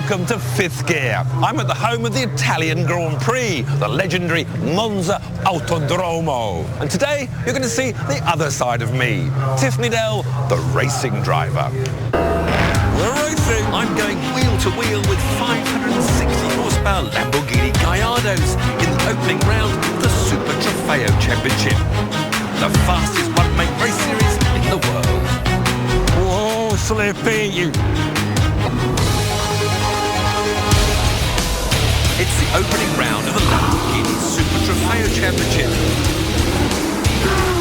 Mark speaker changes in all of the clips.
Speaker 1: welcome to Fifth Gear. I'm at the home of the Italian Grand Prix, the legendary Monza Autodromo. And today you're going to see the other side of me, Tiff, Needell, the racing driver. We're racing! I'm going wheel to wheel with 560 horsepower Lamborghini Gallardos in the opening round of the Super Trofeo Championship, the fastest one-make race series in the world. Whoa, Slippy! It's the opening round of the Lamborghini Super Trofeo Championship,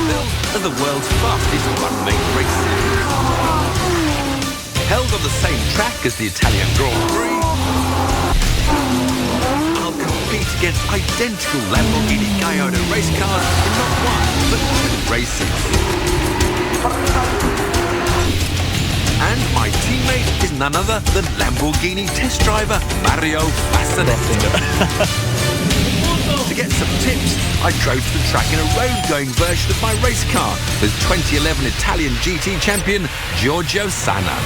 Speaker 1: billed as the world's fastest one-make race series. Held on the same track as the Italian Grand Prix, I'll compete against identical Lamborghini Gallardo race cars in not one, but two races. And my teammate is none other than Lamborghini test driver Mario Fascinetto. To get some tips, I drove to the track in a road-going version of my race car with 2011 Italian GT champion Giorgio Sanna,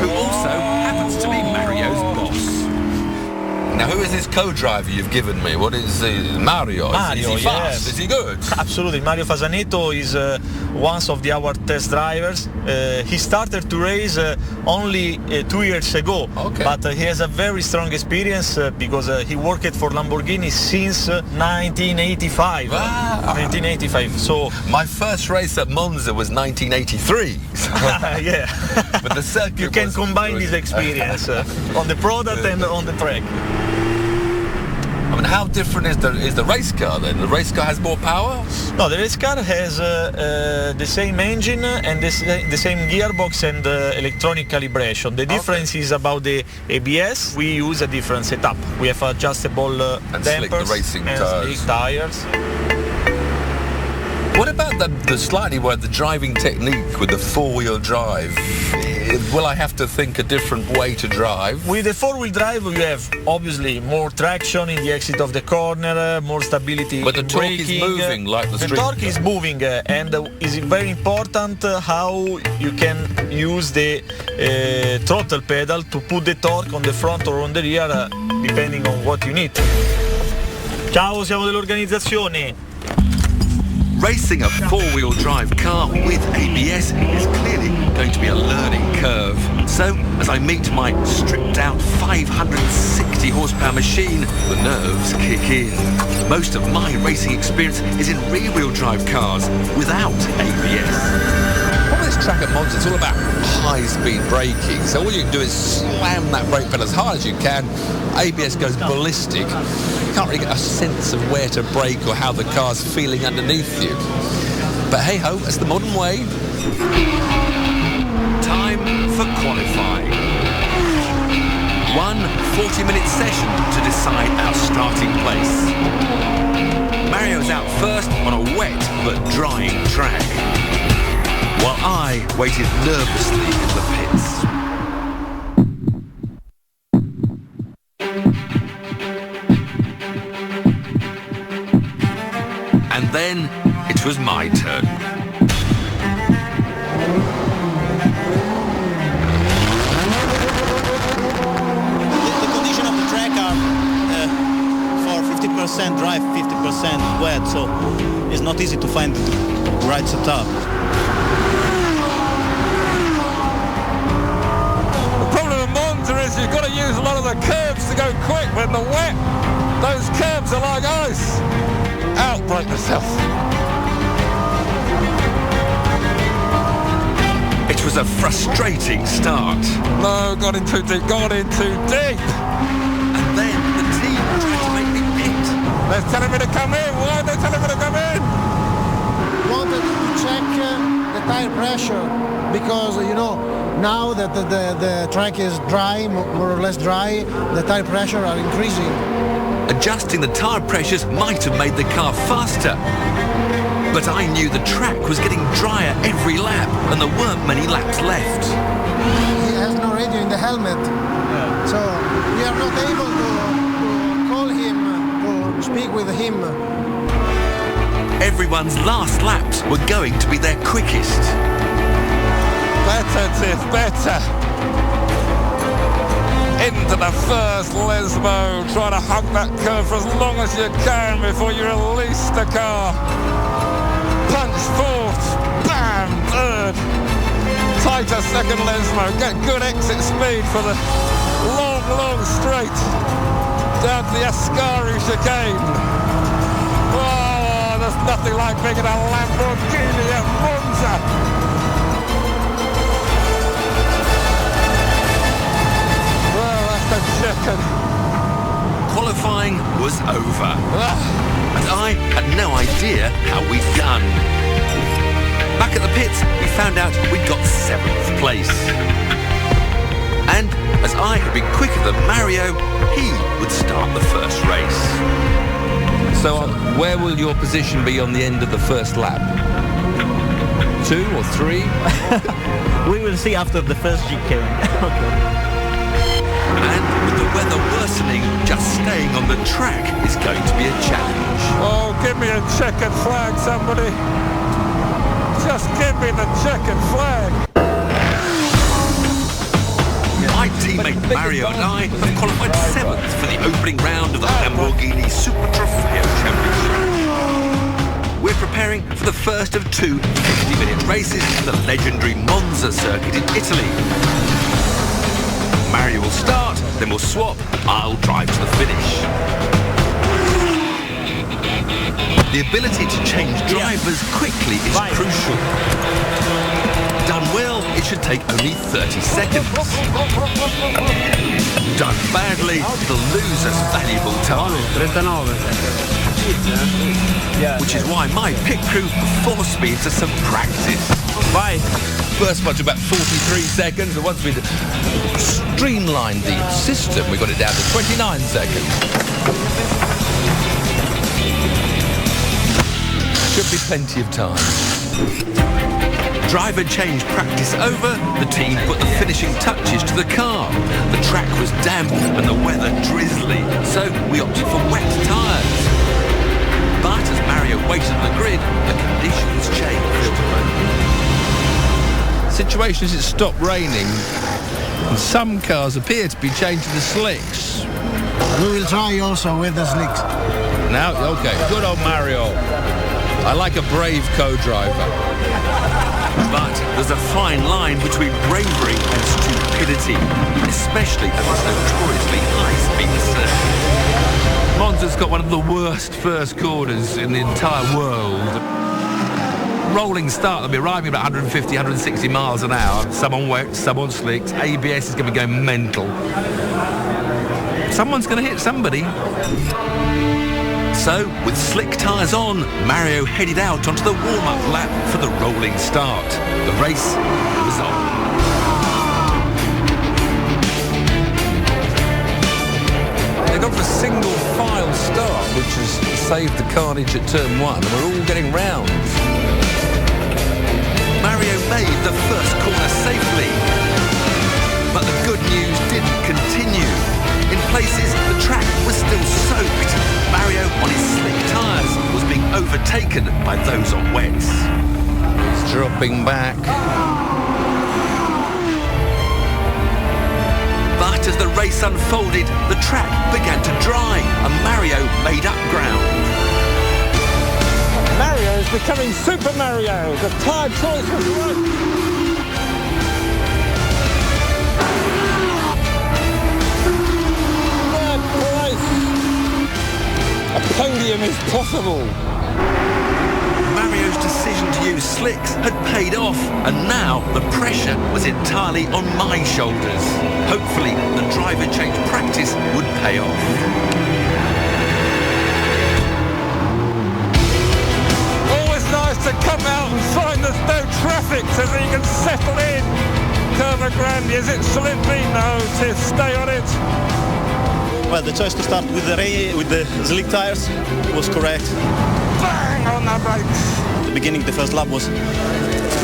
Speaker 1: who also happens to be Mario's boss. Now, who is this co-driver you've given me? What is Mario? Is he fast?
Speaker 2: Yes.
Speaker 1: Is he good?
Speaker 2: Absolutely. Mario Fascinetto is one of our test drivers. He started to race only 2 years ago, but he has a very strong experience because he worked for Lamborghini since 1985.
Speaker 1: Wow.
Speaker 2: 1985. So
Speaker 1: my first race at Monza was 1983.
Speaker 2: yeah,
Speaker 1: But the circuit
Speaker 2: you can combine this experience on the product and on the track.
Speaker 1: I mean, how different is the race car then? The race car has more power?
Speaker 2: No, the race car has the same engine and the same gearbox and electronic calibration. The difference is about the ABS. We use a different setup. We have adjustable dampers
Speaker 1: racing
Speaker 2: and
Speaker 1: tires.
Speaker 2: slick tires.
Speaker 1: What about the slightly where the driving technique with the four-wheel drive? Will I have to think a different way to drive?
Speaker 2: With the four-wheel drive, you have obviously more traction in the exit of the corner, more stability.
Speaker 1: But the
Speaker 2: in
Speaker 1: torque
Speaker 2: braking.
Speaker 1: is moving like the street
Speaker 2: The torque
Speaker 1: car.
Speaker 2: is moving, and is very important how you can use the throttle pedal to put the torque on the front or on the rear, depending on what you need. Ciao, siamo dell'organizzazione.
Speaker 1: Racing a four-wheel drive car with ABS is clearly going to be a learning curve. So, as I meet my stripped-out 560 horsepower machine, the nerves kick in. Most of my racing experience is in rear-wheel drive cars without ABS. On this track at Monza, it's all about high-speed braking. So all you can do is slam that brake pedal as hard as you can. ABS goes ballistic. You can't really get a sense of where to brake or how the car's feeling underneath you. But hey-ho, that's the modern way. Time for qualifying. One 40-minute session to decide our starting place. Mario's out first on a wet but drying track, while I waited nervously in the pits. And then it was my turn.
Speaker 3: The condition of the track are for 50% dry, 50% wet, so it's not easy to find the right setup.
Speaker 1: The problem with Monza is you've got to use a lot of the curves to go quick. When the wet, those curves are like ice. Outbreak myself. It was a frustrating start. No, got in too deep, And then the team tried to make me pit. They're telling me to come in. Why are they telling me to come in?
Speaker 4: Wanted to check the tire pressure because, you know, now that the track is dry, more or less dry, the tire pressure are increasing.
Speaker 1: Adjusting the tyre pressures might have made the car faster. But I knew the track was getting drier every lap and there weren't many laps left.
Speaker 4: He has no radio in the helmet, so we are not able to call him, to speak with him.
Speaker 1: Everyone's last laps were going to be their quickest. Better, Tiff, better.
Speaker 5: into the first Lesmo. Try to hug that curve for as long as you can before you release the car. Punch fourth, bam, third. Tighter second Lesmo. Get good exit speed for the long straight down to the Ascari chicane. Oh, there's nothing like being in a Lamborghini at Monza. Well, that's the chicken.
Speaker 1: Qualifying was over. And I had no idea how we'd done. Back at the pits, we found out we'd got 7th place. And as I had been quicker than Mario, he would start the first race.
Speaker 5: So where will your position be on the end of the first lap? 2 or 3?
Speaker 3: We will see after the first chicane. Okay.
Speaker 1: And with the weather worsening, just staying on the track is going to be a challenge.
Speaker 5: Oh, give me a checkered flag, somebody. Just give me the checkered flag.
Speaker 1: My teammate Mario and I have qualified 7th for the opening round of the Lamborghini Super Trofeo Championship. We're preparing for the first of 2 50-minute races in the legendary Monza circuit in Italy. Mario will start, then we'll swap, I'll drive to the finish. The ability to change drivers quickly is crucial. Done well, it should take only 30 seconds. Done badly, it'll lose us valuable time. Which is why my pit crew forced me into some practice.
Speaker 5: First one to about 43 seconds, and once we'd streamlined the system, we got it down to 29 seconds. Should be plenty of time.
Speaker 1: Driver change practice over, the team put the finishing touches to the car. The track was damp and the weather drizzly, so we opted for wet tyres. But as Mario waited on the grid, the conditions changed.
Speaker 5: Situation is it stopped raining, and some cars appear to be changing the slicks.
Speaker 4: We will try also with the slicks.
Speaker 5: Now, okay, good old Mario. I like a brave co-driver.
Speaker 1: But there's a fine line between bravery and stupidity, especially at this notoriously high-speed circuit.
Speaker 5: Monza's got one of the worst first corners in the entire world. Rolling start, they'll be arriving about 150, 160 miles an hour. Some on wet, some on slicks. ABS is going to be going mental. Someone's going to hit somebody.
Speaker 1: So, with slick tyres on, Mario headed out onto the warm-up lap for the rolling start. The race was on.
Speaker 5: They got the single file start, which has saved the carnage at turn 1, and we're all getting round.
Speaker 1: Mario made the first corner safely. But the good news didn't continue. In places, the track was still soaked. Mario, on his slick tyres, was being overtaken by those on wets.
Speaker 5: It's dropping back.
Speaker 1: But as the race unfolded, the track began to dry, and Mario made up ground.
Speaker 5: Mario is becoming Super Mario. The tyre choice was right. A podium is possible.
Speaker 1: Mario's decision to use slicks had paid off, and now the pressure was entirely on my shoulders. Hopefully, the driver change practice would pay off.
Speaker 5: Always nice to come out and find there's no traffic so that you can settle in. Curva Grande, is it slippy? No, Tiff, stay on it.
Speaker 3: Well, the choice to start with the slick tires was correct.
Speaker 5: Bang on the brakes.
Speaker 3: The beginning, the first lap was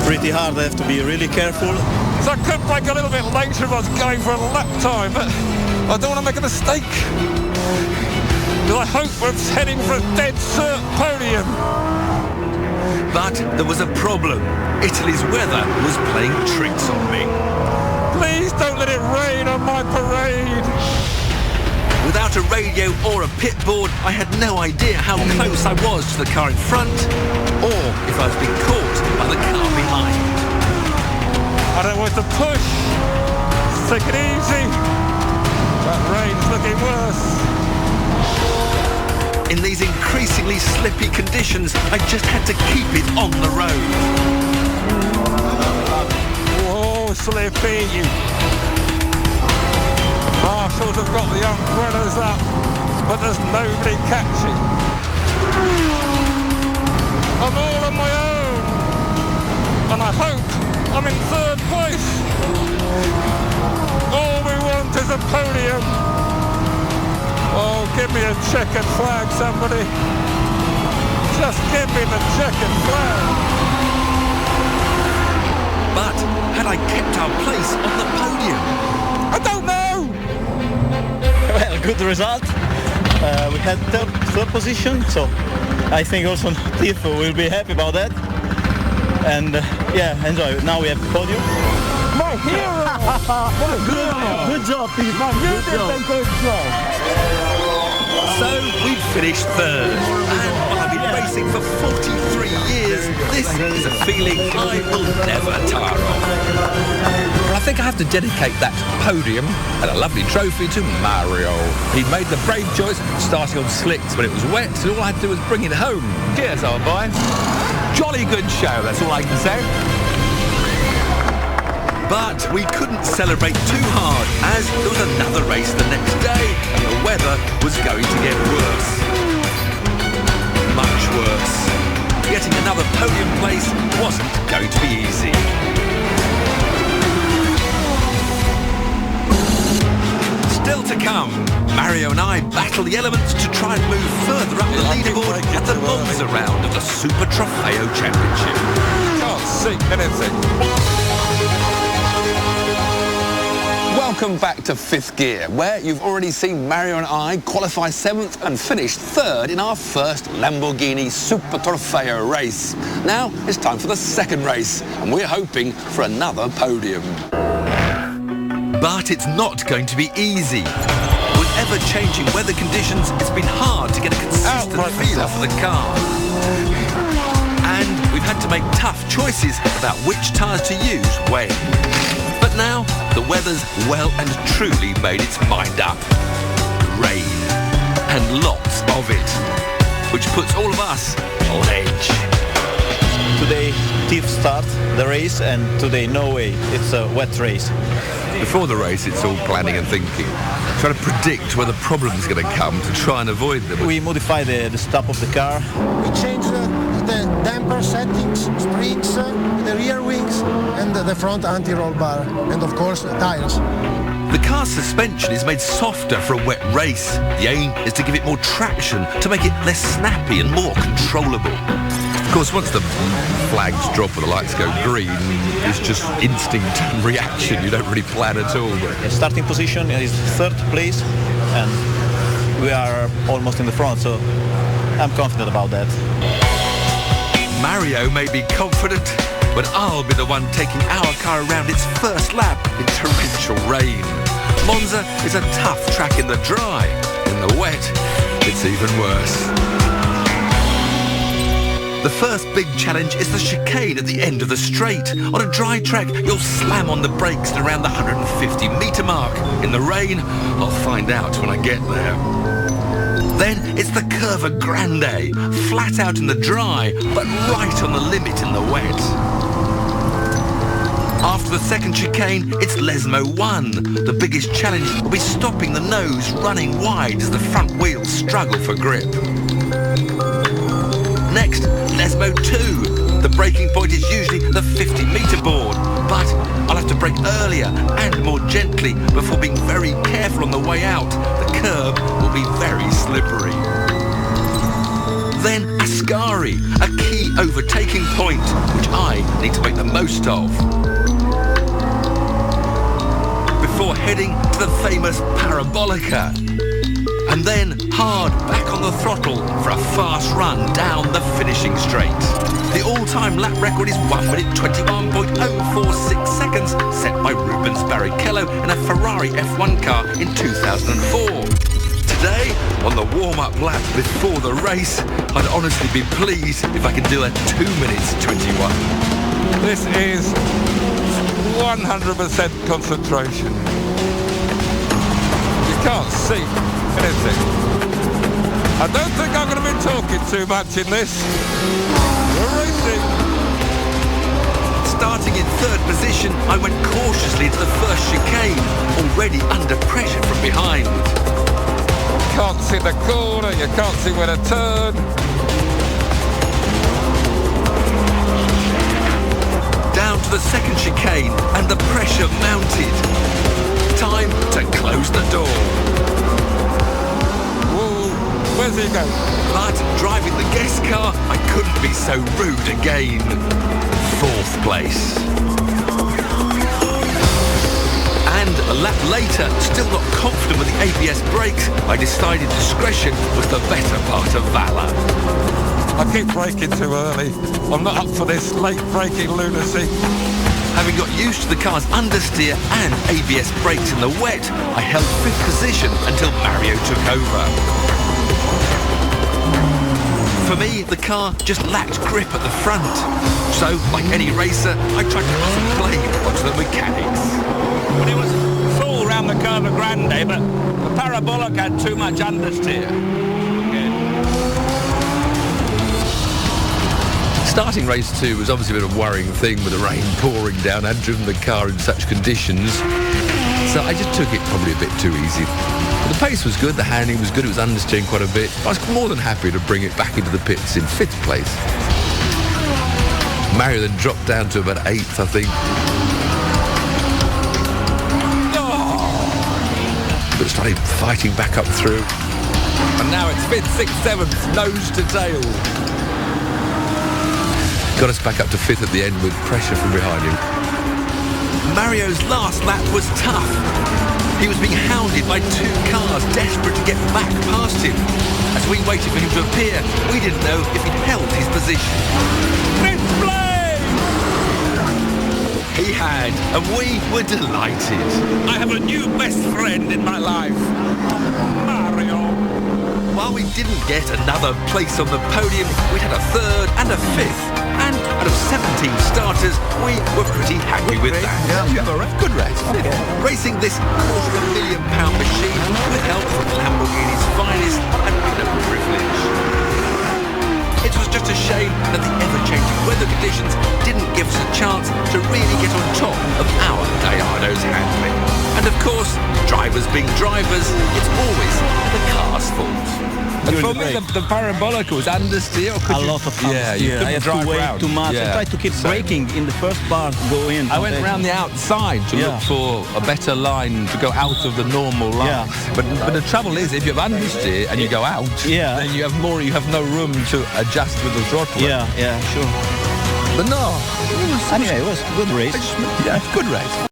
Speaker 3: pretty hard. I have to be really careful.
Speaker 5: So I could break a little bit later if I was going for a lap time, but I don't want to make a mistake. Because I hope we're heading for a dead cert podium.
Speaker 1: But there was a problem. Italy's weather was playing tricks on me.
Speaker 5: Please don't let it rain on my parade.
Speaker 1: Without a radio or a pit board, I had no idea how close I was to the car in front, or if I was being caught by the car behind.
Speaker 5: I don't want to push. Take it easy. That rain's looking worse.
Speaker 1: In these increasingly slippy conditions, I just had to keep it on the road.
Speaker 5: Whoa, slippy. Marshals have got the umbrellas up, but there's nobody catching. I'm all on my own, and I hope I'm in third place. All we want is a podium. Oh, give me a checkered flag, somebody. Just give me the checkered flag.
Speaker 1: But had I kept our place on the podium?
Speaker 5: I don't know.
Speaker 3: Well, good result. We had third position, so I think also Tiff will be happy about that. And yeah, enjoy. Now we have the podium.
Speaker 5: My hero.
Speaker 3: Good job, Tiff.
Speaker 5: You did a good job.
Speaker 1: So we finished third, and while I've been racing for 43 years, this is a feeling I will never tire of.
Speaker 6: Well, I think I have to dedicate that podium and a lovely trophy to Mario. He made the brave choice, starting on slicks when it was wet, so all I had to do was bring it home. Cheers, old boy. Jolly good show, that's all I can say.
Speaker 1: But we couldn't celebrate too hard, as there was another race the next day, and the weather was going to get worse. Much worse. Getting another podium place wasn't going to be easy. Still to come, Mario and I battle the elements to try and move further up the leaderboard at the Monza round of the Super Trofeo Championship.
Speaker 5: Can't see anything.
Speaker 6: Welcome back to Fifth Gear, where you've already seen Mario and I qualify 7th and finish 3rd in our first Lamborghini Super Trofeo race. Now it's time for the second race, and we're hoping for another podium.
Speaker 1: But it's not going to be easy. With ever-changing weather conditions, it's been hard to get a consistent feel for the car. And we've had to make tough choices about which tyres to use when. But now, the weather's well and truly made its mind up. Rain. And lots of it. Which puts all of us on edge.
Speaker 3: Today, Tiff starts the race, and today, no way. It's a wet race.
Speaker 6: Before the race, it's all planning and thinking. Trying to predict where the problem's going to come to try and avoid them.
Speaker 3: We modify the stop of the car.
Speaker 4: We changed the damper settings, springs, the rear wings, and the front anti-roll bar, and of course the tires.
Speaker 1: The car's suspension is made softer for a wet race. The aim is to give it more traction, to make it less snappy and more controllable. Of course, once the flags drop or the lights go green, it's just instinct and reaction. You don't really plan at all.
Speaker 3: The starting position is third place, and we are almost in the front, so I'm confident about that.
Speaker 1: Mario may be confident, but I'll be the one taking our car around its first lap in torrential rain. Monza is a tough track in the dry. In the wet, it's even worse. The first big challenge is the chicane at the end of the straight. On a dry track, you'll slam on the brakes at around the 150-metre mark. In the rain, I'll find out when I get there. Then it's the Curva Grande, flat out in the dry, but right on the limit in the wet. After the second chicane, it's Lesmo 1. The biggest challenge will be stopping the nose running wide as the front wheels struggle for grip. Next, Lesmo 2. The braking point is usually the 50-metre board, but I'll have to brake earlier and more gently before being very careful on the way out. The curb will be very slippery. Then Ascari, a key overtaking point, which I need to make the most of. Before heading to the famous Parabolica. and then hard back on the throttle for a fast run down the finishing straight. The all-time lap record is 1 minute 21.046 seconds, set by Rubens Barrichello in a Ferrari F1 car in 2004. Today, on the warm-up lap before the race, I'd honestly be pleased if I could do a 2 minutes 21.
Speaker 5: This is 100% concentration. You can't see anything. I don't think I'm going to be talking too much in this. We're racing.
Speaker 1: Starting in third position, I went cautiously into the first chicane, already under pressure from behind.
Speaker 5: Can't see the corner, you can't see where to turn.
Speaker 1: Down to the second chicane, and the pressure mounted. Time to close the door.
Speaker 5: Whoa, where's he going?
Speaker 1: But driving the guest car, I couldn't be so rude again. Fourth place. And a lap later, still not confident with the ABS brakes, I decided discretion was the better part of valour.
Speaker 5: I keep braking too early. I'm not up for this late braking lunacy.
Speaker 1: Having got used to the car's understeer and ABS brakes in the wet, I held fifth position until Mario took over. For me, the car just lacked grip at the front. So, like any racer, I tried to pass a blame onto the mechanics.
Speaker 7: Well, it was full round the Curva Grande, but the parabolic had too much understeer.
Speaker 1: Starting race 2 was obviously a bit of a worrying thing with the rain pouring down. I'd driven the car in such conditions. So I just took it probably a bit too easy. But the pace was good, the handling was good, it was understeering quite a bit. I was more than happy to bring it back into the pits in 5th place. Mario then dropped down to about 8th, I think. But started fighting back up through.
Speaker 5: And now it's 5th, 6th, 7th, nose to tail.
Speaker 1: Got us back up to 5th at the end with pressure from behind him. Mario's last lap was tough. He was being hounded by 2 cars, desperate to get back past him. As we waited for him to appear, we didn't know if he'd held his position. He had, and we were delighted.
Speaker 7: I have a new best friend in my life, Mario.
Speaker 1: While we didn't get another place on the podium, we had a 3rd and a 5th. And out of 17 starters, we were pretty happy with that.
Speaker 6: Yeah, you have a good race.
Speaker 1: Okay. Racing this £250,000 machine with help from Lamborghini's finest had been a privilege. It was just a shame that the ever-changing weather conditions didn't give us a chance to really get on top of our Gallardo's handling. And of course, drivers being drivers, it's always the car's fault.
Speaker 5: And for me, the parabolic was understeer.
Speaker 3: A lot of understeer.
Speaker 5: Yeah, you
Speaker 3: I have
Speaker 5: drive
Speaker 3: to wait
Speaker 5: round.
Speaker 3: too much.
Speaker 5: Yeah.
Speaker 3: I tried to keep braking in the first part, go in.
Speaker 5: I went around the outside to look for a better line to go out of the normal line.
Speaker 3: Yeah.
Speaker 5: But the trouble is, if you have understeer and you go out, then you have no room to adjust with the throttle.
Speaker 3: Yeah, sure.
Speaker 5: But no,
Speaker 3: Anyway, it was a good race.
Speaker 5: good race.